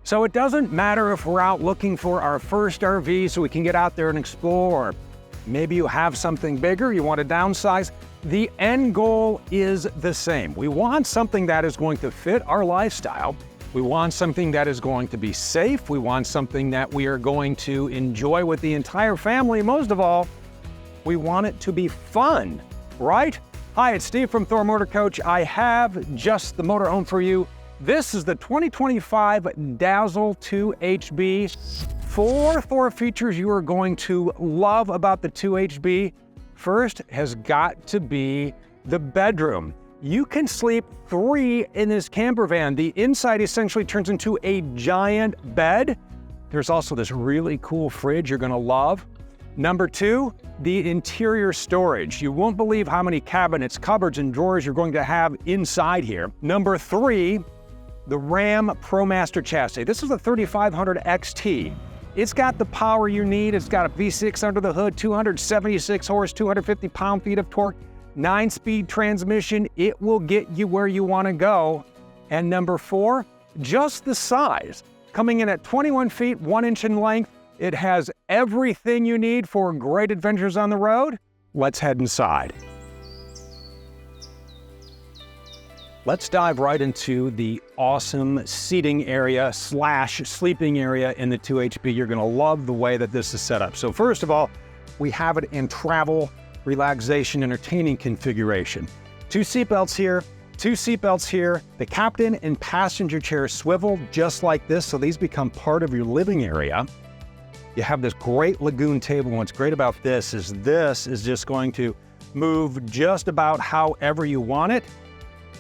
So it doesn't matter if we're out looking for our first RV so we can get out there and explore, or maybe you have something bigger, you want to downsize. The end goal is the same. We want something that is going to fit our lifestyle. We want something that is going to be safe. We want something that we are going to enjoy with the entire family. Most of all, we want it to be fun, right? Hi, it's Steve from Thor Motor Coach. I have just the motorhome for you. This is the 2025 Dazzle 2HB. 4 Thor features you are going to love about the 2HB. First has got to be the bedroom. You can sleep 3 in this camper van. The inside essentially turns into a giant bed. There's also this really cool fridge you're gonna love. Number 2, the interior storage. You won't believe how many cabinets, cupboards, and drawers you're going to have inside here. Number 3, the Ram ProMaster chassis. This is a 3500 XT. It's got the power you need. It's got a V6 under the hood, 276 horse, 250 pound-feet of torque, 9-speed transmission. It will get you where you want to go. And number 4, just the size. Coming in at 21 feet, 1 inch in length, it has everything you need for great adventures on the road. Let's head inside. Let's dive right into the awesome seating area / sleeping area in the 2HB. You're gonna love the way that this is set up. So first of all, we have it in travel, relaxation, entertaining configuration. 2 seatbelts here, 2 seatbelts here. The captain and passenger chairs swivel just like this, so these become part of your living area. You have this great lagoon table, and what's great about this is just going to move just about however you want it.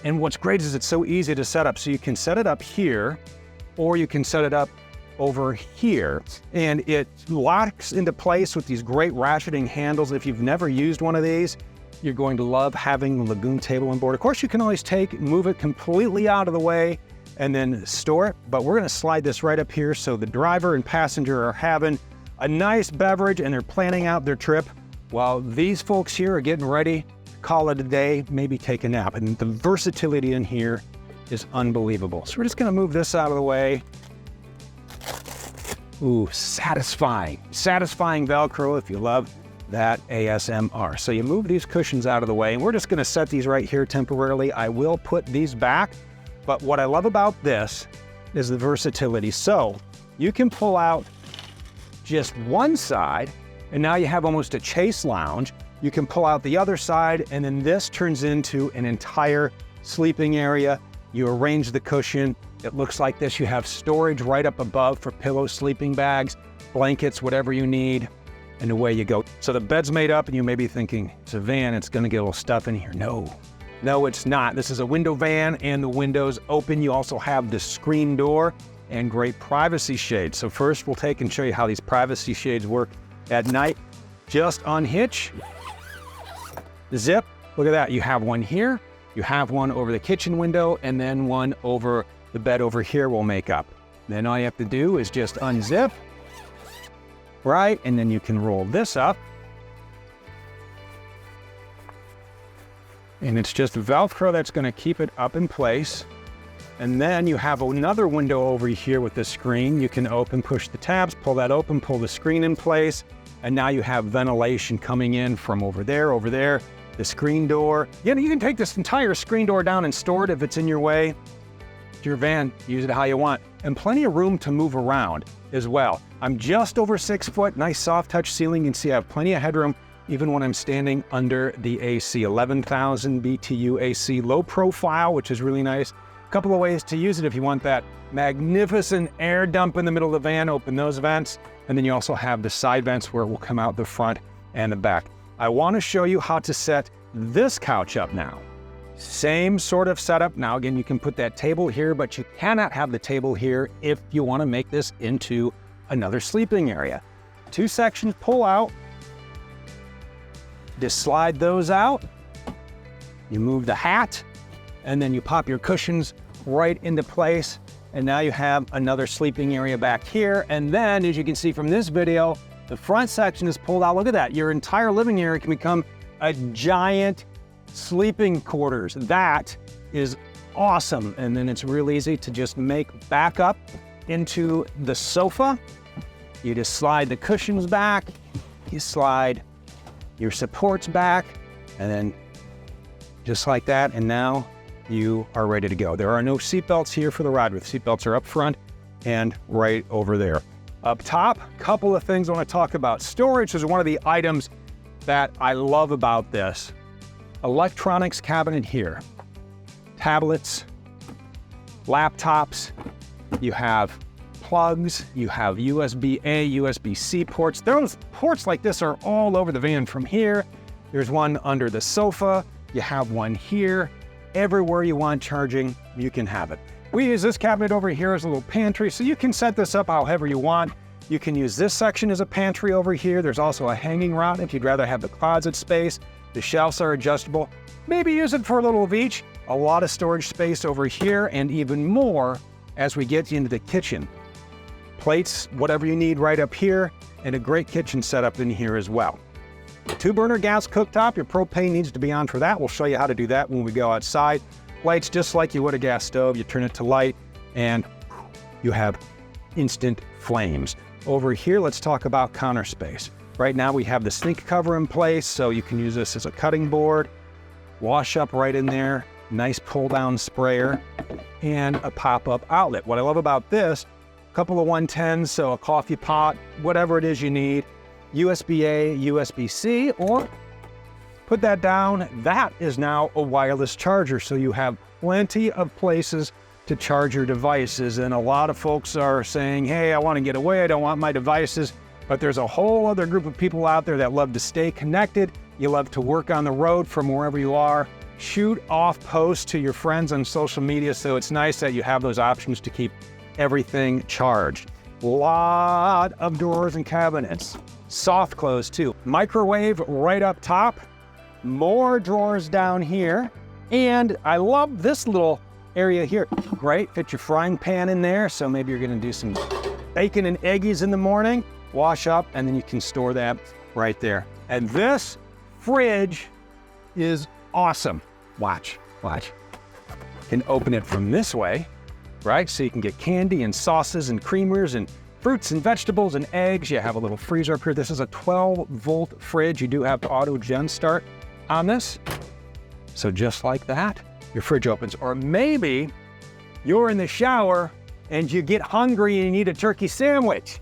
And what's great is it's so easy to set up. So you can set it up here, or you can set it up over here. And it locks into place with these great ratcheting handles. If you've never used one of these, you're going to love having the lagoon table on board. Of course, you can always move it completely out of the way and then store it. But we're gonna slide this right up here so the driver and passenger are having a nice beverage and they're planning out their trip while these folks here are getting ready, call it a day, maybe take a nap. And the versatility in here is unbelievable. So we're just gonna move this out of the way. Ooh, satisfying Velcro if you love that ASMR. So you move these cushions out of the way, and we're just gonna set these right here temporarily. I will put these back, but what I love about this is the versatility. So you can pull out just one side, and now you have almost a chase lounge. You can pull out the other side, and then this turns into an entire sleeping area. You arrange the cushion. It looks like this. You have storage right up above for pillows, sleeping bags, blankets, whatever you need, and away you go. So the bed's made up, and you may be thinking, it's a van, it's gonna get a little stuff in here. No, it's not. This is a window van, and the windows open. You also have the screen door and great privacy shades. So first, we'll take and show you how these privacy shades work at night. Just unhitch. Zip, look at that. You have one here, you have one over the kitchen window, and then one over the bed over here will make up. Then all you have to do is just unzip, right? And then you can roll this up. And it's just Velcro that's gonna keep it up in place. And then you have another window over here with the screen. You can open, push the tabs, pull that open, pull the screen in place. And now you have ventilation coming in from over there, the screen door. You can take this entire screen door down and store it if it's in your way. It's your van, use it how you want. And plenty of room to move around as well. I'm just over 6 foot, nice soft touch ceiling. You can see I have plenty of headroom even when I'm standing under the AC. 11,000 BTU AC, low profile, which is really nice. A couple of ways to use it if you want that magnificent air dump in the middle of the van, open those vents. And then you also have the side vents where it will come out the front and the back. I want to show you how to set this couch up now. Same sort of setup. Now again, you can put that table here, but you cannot have the table here if you want to make this into another sleeping area. 2 sections pull out. Just slide those out. You move the hat, and then you pop your cushions right into place. And now you have another sleeping area back here. And then, as you can see from this video, the front section is pulled out. Look at that. Your entire living area can become a giant sleeping quarters. That is awesome. And then it's real easy to just make back up into the sofa. You just slide the cushions back, you slide your supports back, and then just like that, and now you are ready to go. There are no seat belts here for the ride. The seat belts are up front and right over there. Up top, couple of things I want to talk about. Storage is one of the items that I love about this. Electronics cabinet here. Tablets, laptops, you have plugs, you have USB-A, USB-C ports. Those ports like this are all over the van from here. There's one under the sofa, you have one here. Everywhere you want charging, you can have it. We use this cabinet over here as a little pantry, so you can set this up however you want. You can use this section as a pantry over here. There's also a hanging rod if you'd rather have the closet space. The shelves are adjustable. Maybe use it for a little of each. A lot of storage space over here and even more as we get into the kitchen. Plates, whatever you need right up here, and a great kitchen setup in here as well. 2-burner gas cooktop, your propane needs to be on for that. We'll show you how to do that when we go outside. Lights just like you would a gas stove. You turn it to light and you have instant flames. Over here, let's talk about counter space. Right now we have the sink cover in place, so you can use this as a cutting board. Wash up right in there, nice pull down sprayer, and a pop-up outlet. What I love about this, a couple of 110s, so a coffee pot, whatever it is you need, USB-A, USB-C, or put that down. That is now a wireless charger, so you have plenty of places to charge your devices. And a lot of folks are saying, hey, I want to get away, I don't want my devices. But there's a whole other group of people out there that love to stay connected. You love to work on the road from wherever you are. Shoot off posts to your friends on social media, so it's nice that you have those options to keep everything charged. Lot of drawers and cabinets. Soft close too. Microwave right up top. More drawers down here. And I love this little area here. Great, fit your frying pan in there. So maybe you're gonna do some bacon and eggies in the morning. Wash up, and then you can store that right there. And this fridge is awesome. Watch, watch. You can open it from this way, right? So you can get candy and sauces and creamers and fruits and vegetables and eggs. You have a little freezer up here. This is a 12-volt fridge. You do have to auto gen start on this. So just like that, your fridge opens. Or maybe you're in the shower and you get hungry and you need a turkey sandwich.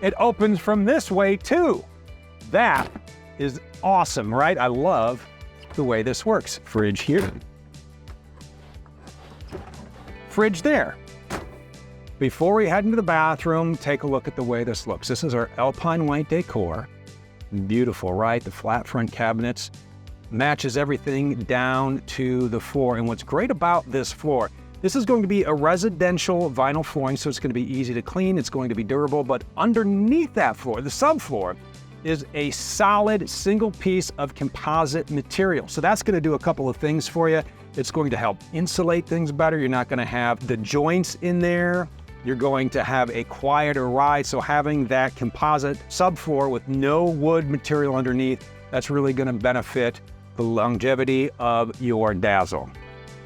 It opens from this way too. That is awesome, right? I love the way this works. Fridge here. Fridge there. Before we head into the bathroom, take a look at the way this looks. This is our Alpine White Decor. Beautiful, right? The flat front cabinets. Matches everything down to the floor. And what's great about this floor, this is going to be a residential vinyl flooring, so it's going to be easy to clean, it's going to be durable, but underneath that floor, the subfloor, is a solid single piece of composite material. So that's going to do a couple of things for you. It's going to help insulate things better. You're not going to have the joints in there. You're going to have a quieter ride. So having that composite subfloor with no wood material underneath, that's really going to benefit the longevity of your Dazzle.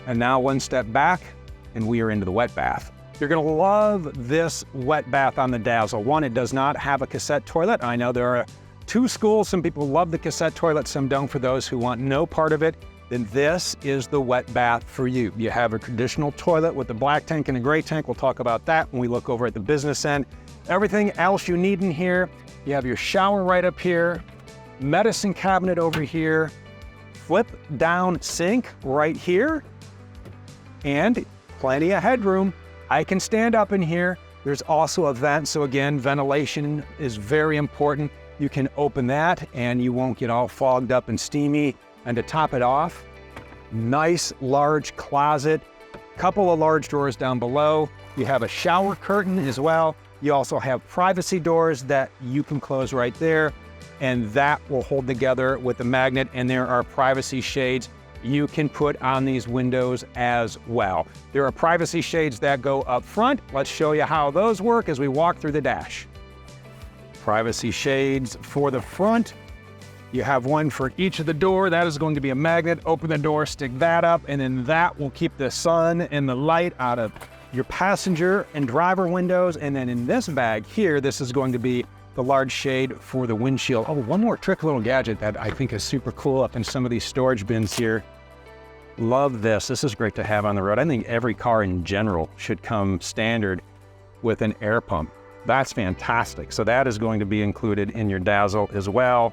And now one step back, and we are into the wet bath. You're gonna love this wet bath on the Dazzle. One, it does not have a cassette toilet. I know there are two schools. Some people love the cassette toilet, some don't. For those who want no part of it, then this is the wet bath for you. You have a traditional toilet with a black tank and a gray tank. We'll talk about that when we look over at the business end. Everything else you need in here. You have your shower right up here, medicine cabinet over here, flip down sink right here, and plenty of headroom. I can stand up in here. There's also a vent, so again, ventilation is very important. You can open that and you won't get all fogged up and steamy. And to top it off, nice large closet, couple of large drawers down below. You have a shower curtain as well. You also have privacy doors that you can close right there, and that will hold together with the magnet. And there are privacy shades you can put on these windows as well. There are privacy shades that go up front. Let's show you how those work as we walk through the dash. Privacy shades for the front. You have one for each of the door. That is going to be a magnet. Open the door, stick that up, and then that will keep the sun and the light out of your passenger and driver windows. And then in this bag here, this is going to be the large shade for the windshield. Oh, one more trick little gadget that I think is super cool up in some of these storage bins here. Love this. This is great to have on the road. I think every car in general should come standard with an air pump. That's fantastic. So that is going to be included in your Dazzle as well.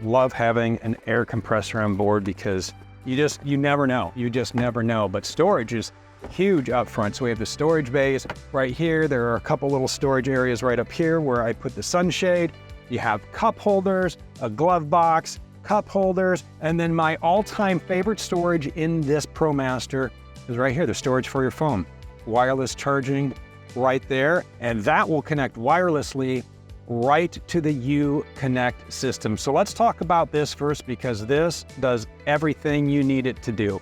Love having an air compressor on board because you never know. You just never know. But storage is huge up front. So we have the storage bays right here. There are a couple little storage areas right up here where I put the sunshade. You have cup holders, a glove box, cup holders, and then my all-time favorite storage in this ProMaster is right here, the storage for your phone. Wireless charging right there, and that will connect wirelessly right to the Uconnect system. So let's talk about this first because this does everything you need it to do.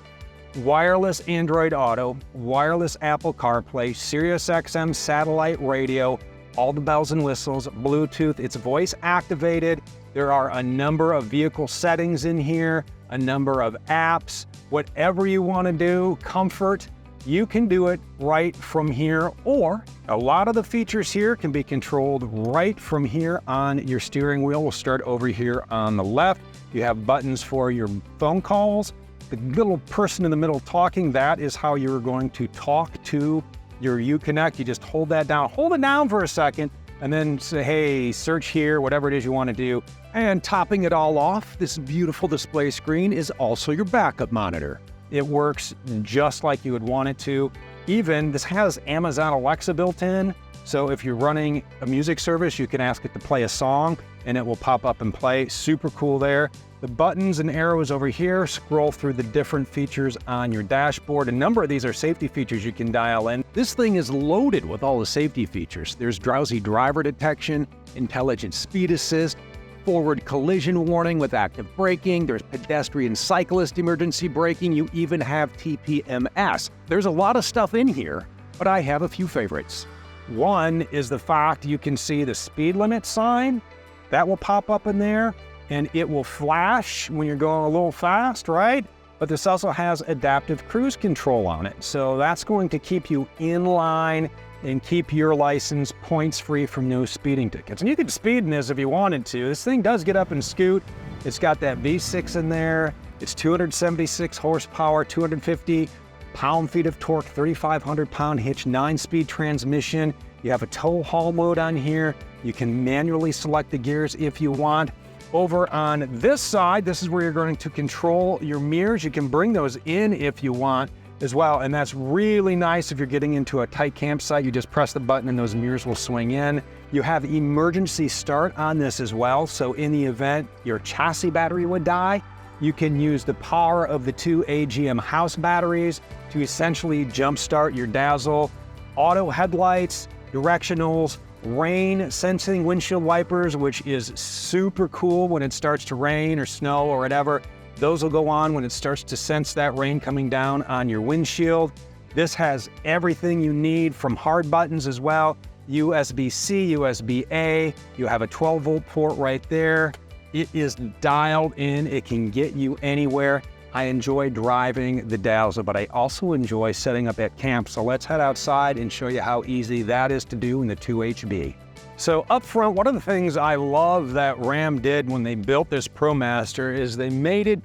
Wireless Android Auto, wireless Apple CarPlay, Sirius XM satellite radio, all the bells and whistles, Bluetooth, it's voice activated. There are a number of vehicle settings in here, a number of apps, whatever you want to do, comfort, you can do it right from here, or a lot of the features here can be controlled right from here on your steering wheel. We'll start over here on the left. You have buttons for your phone calls. The little person in the middle talking, that is how you're going to talk to your Uconnect. You just hold that down, hold it down for a second, and then say, hey, search here, whatever it is you want to do. And topping it all off, this beautiful display screen is also your backup monitor. It works just like you would want it to. Even this has Amazon Alexa built in. So if you're running a music service, you can ask it to play a song and it will pop up and play. Super cool there. The buttons and arrows over here scroll through the different features on your dashboard. A number of these are safety features you can dial in. This thing is loaded with all the safety features. There's drowsy driver detection, intelligent speed assist, forward collision warning with active braking. There's pedestrian cyclist emergency braking. You even have TPMS. There's a lot of stuff in here, but I have a few favorites. One is the fact you can see the speed limit sign. That will pop up in there and it will flash when you're going a little fast, right? But this also has adaptive cruise control on it. So that's going to keep you in line and keep your license points free from no speeding tickets. And you could speed in this if you wanted to. This thing does get up and scoot. It's got that V6 in there. It's 276 horsepower, 250 pound-feet of torque, 3,500 pound hitch, 9-speed transmission. You have a tow haul mode on here. You can manually select the gears if you want. Over on this side, this is where you're going to control your mirrors. You can bring those in if you want as well, and that's really nice if you're getting into a tight campsite. You just press the button and those mirrors will swing in. You have emergency start on this as well, so in the event your chassis battery would die, you can use the power of the 2 AGM house batteries to essentially jumpstart your Dazzle. Auto headlights, directionals, rain sensing windshield wipers, which is super cool when it starts to rain or snow or whatever. Those will go on when it starts to sense that rain coming down on your windshield. This has everything you need from hard buttons as well. USB-C, USB-A. You have a 12-volt port right there. It is dialed in. It can get you anywhere. I enjoy driving the Dazzle, but I also enjoy setting up at camp. So let's head outside and show you how easy that is to do in the 2HB. So up front, one of the things I love that Ram did when they built this ProMaster is they made it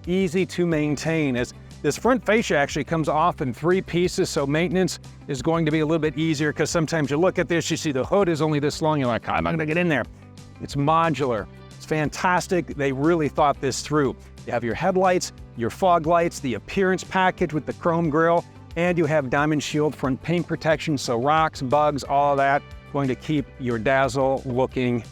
easy to maintain. As this front fascia actually comes off in 3 pieces, so maintenance is going to be a little bit easier because sometimes you look at this, you see the hood is only this long, you're like, how am I gonna get in there? It's modular, it's fantastic. They really thought this through. You have your headlights, your fog lights, the appearance package with the chrome grille, and you have diamond shield front paint protection, so rocks, bugs, all of that, going to keep your Dazzle looking,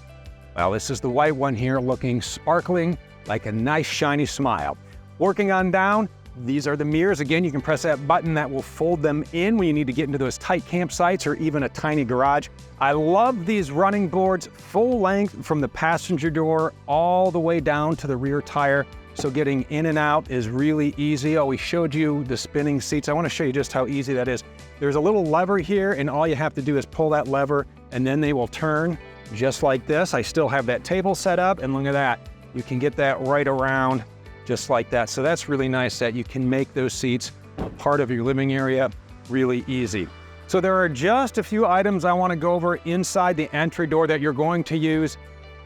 well, this is the white one here, looking sparkling like a nice shiny smile. Working on down, these are the mirrors. Again, you can press that button that will fold them in when you need to get into those tight campsites or even a tiny garage. I love these running boards, full length from the passenger door all the way down to the rear tire. So getting in and out is really easy. Oh, we showed you the spinning seats. I want to show you just how easy that is. There's a little lever here and all you have to do is pull that lever and then they will turn just like this. I still have that table set up and look at that. You can get that right around just like that. So that's really nice that you can make those seats a part of your living area really easy. So there are just a few items I want to go over inside the entry door that you're going to use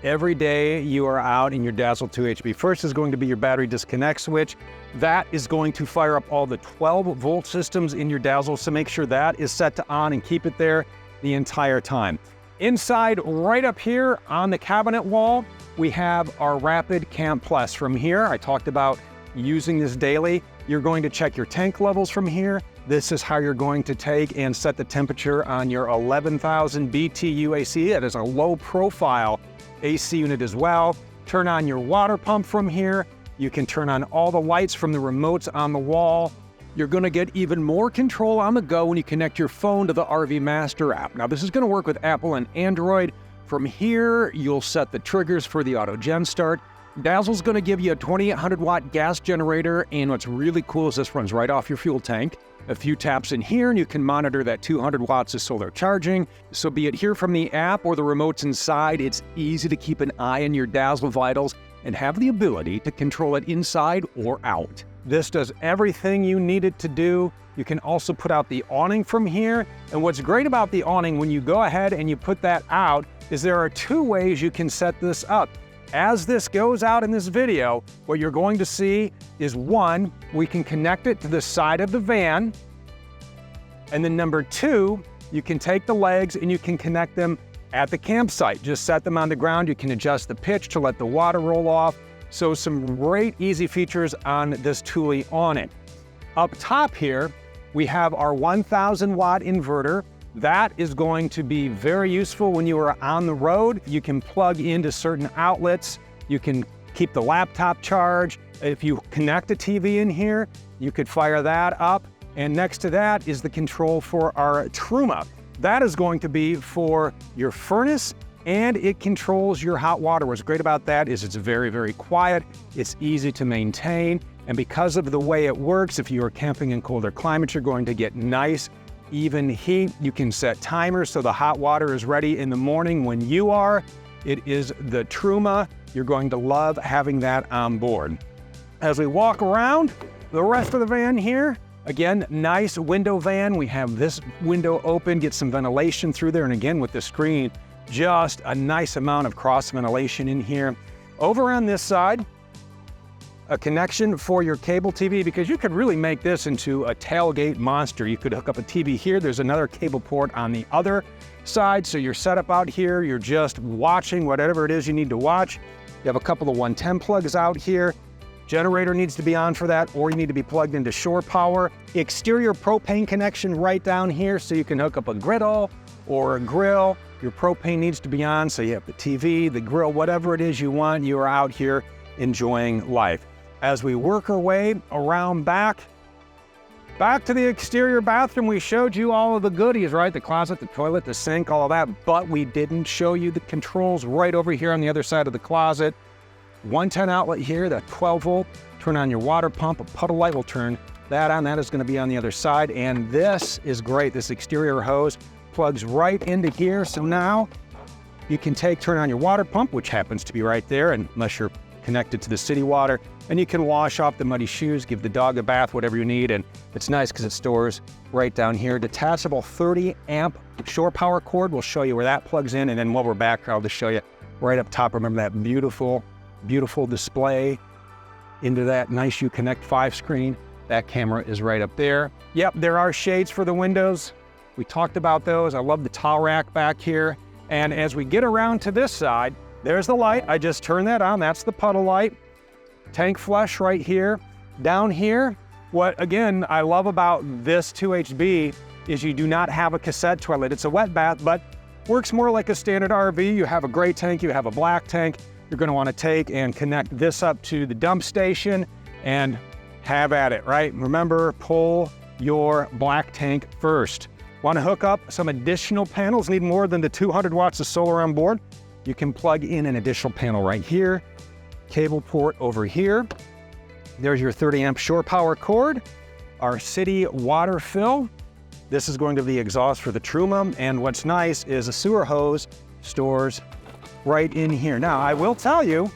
every day you are out in your Dazzle 2HB. First is going to be your battery disconnect switch. That is going to fire up all the 12-volt systems in your Dazzle, so make sure that is set to on and keep it there the entire time. Inside, right up here on the cabinet wall, we have our Rapid Cam Plus. From here, I talked about using this daily. You're going to check your tank levels from here. This is how you're going to take and set the temperature on your 11,000 BTU AC. That is a low profile AC unit as well. Turn on your water pump from here. You can turn on all the lights from the remotes on the wall. You're going to get even more control on the go when you connect your phone to the RV Master app. Now, this is going to work with Apple and Android. From here, you'll set the triggers for the auto gen start. Dazzle's going to give you a 2800 watt gas generator, and what's really cool is this runs right off your fuel tank. A few taps in here and you can monitor that 200 watts of solar charging. So be it here from the app or the remotes inside, it's easy to keep an eye on your Dazzle vitals and have the ability to control it inside or out. This does everything you need it to do. You can also put out the awning from here. And what's great about the awning when you go ahead and you put that out is there are two ways you can set this up. As this goes out in this video, what you're going to see is one, we can connect it to the side of the van. And then number two, you can take the legs and you can connect them at the campsite. Just set them on the ground. You can adjust the pitch to let the water roll off. So some great easy features on this Thule awning. Up top here, we have our 1000 watt inverter. That is going to be very useful when you are on the road. You can plug into certain outlets. You can keep the laptop charged. If you connect a TV in here, you could fire that up. And next to that is the control for our Truma. That is going to be for your furnace, and it controls your hot water. What's great about that is it's very, very quiet. It's easy to maintain. And because of the way it works, if you are camping in colder climates, you're going to get nice, even heat. You can set timers so the hot water is ready in the morning when you are. It is the Truma. You're going to love having that on board. As we walk around the rest of the van here, again, nice window van. We have this window open, get some ventilation through there. And again, with the screen, just a nice amount of cross ventilation in here. Over on this side, a connection for your cable TV, because you could really make this into a tailgate monster. You could hook up a TV here. There's another cable port on the other side. So you're set up out here. You're just watching whatever it is you need to watch. You have a couple of 110 plugs out here. Generator needs to be on for that, or you need to be plugged into shore power. Exterior propane connection right down here, so you can hook up a griddle or a grill. Your propane needs to be on, so you have the TV, the grill, whatever it is you want. You are out here enjoying life. As we work our way around back to the exterior bathroom, we showed you all of the goodies, right? The closet, the toilet, the sink, all of that, but we didn't show you the controls right over here on the other side of the closet. 110 outlet here, that 12 volt, turn on your water pump, a puddle light will turn that on. That is going to be on the other side. And this is great. This exterior hose plugs right into here. So now you can turn on your water pump, which happens to be right there, unless you're connected to the city water, and you can wash off the muddy shoes, give the dog a bath, whatever you need. And it's nice because it stores right down here. Detachable 30 amp shore power cord. We'll show you where that plugs in. And then while we're back, I'll just show you right up top. Remember that beautiful display into that nice Uconnect 5 screen. That camera is right up there. Yep, there are shades for the windows. We talked about those. I love the towel rack back here. And as we get around to this side, there's the light. I just turned that on. That's the puddle light. Tank flush right here. Down here, what again I love about this 2HB is you do not have a cassette toilet. It's a wet bath, but works more like a standard RV. You have a gray tank, you have a black tank. You're going to want to take and connect this up to the dump station and have at it, right? Remember, pull your black tank first. Want to hook up some additional panels, need more than the 200 watts of solar on board? You can plug in an additional panel right here, cable port over here. There's your 30 amp shore power cord, our city water fill. This is going to be the exhaust for the Truma, and what's nice is a sewer hose stores right in here. Now, I will tell you,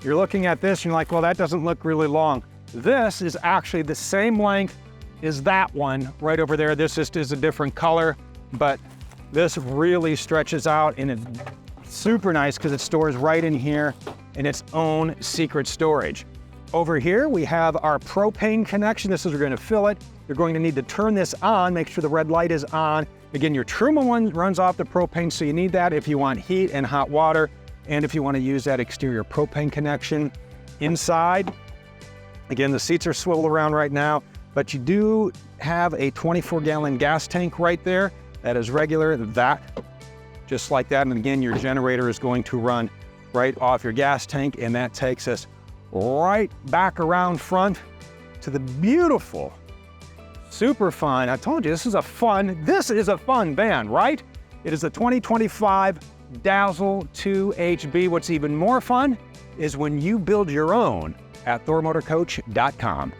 you're looking at this and you're like, well, that doesn't look really long. This is actually the same length as that one right over there. This just is a different color. but this really stretches out and it's super nice because it stores right in here in its own secret storage. Over here, we have our propane connection. This is where you're going to fill it. You're going to need to turn this on, make sure the red light is on. Again, your Truma one runs off the propane, so you need that if you want heat and hot water, and if you want to use that exterior propane connection. Inside, again, the seats are swiveled around right now, but you do have a 24-gallon gas tank right there. That is regular, that, just like that. And again, your generator is going to run right off your gas tank, and that takes us right back around front to the beautiful, super fun. I told you, this is a fun van, right? It is the 2025 Dazzle 2HB. What's even more fun is when you build your own at thormotorcoach.com.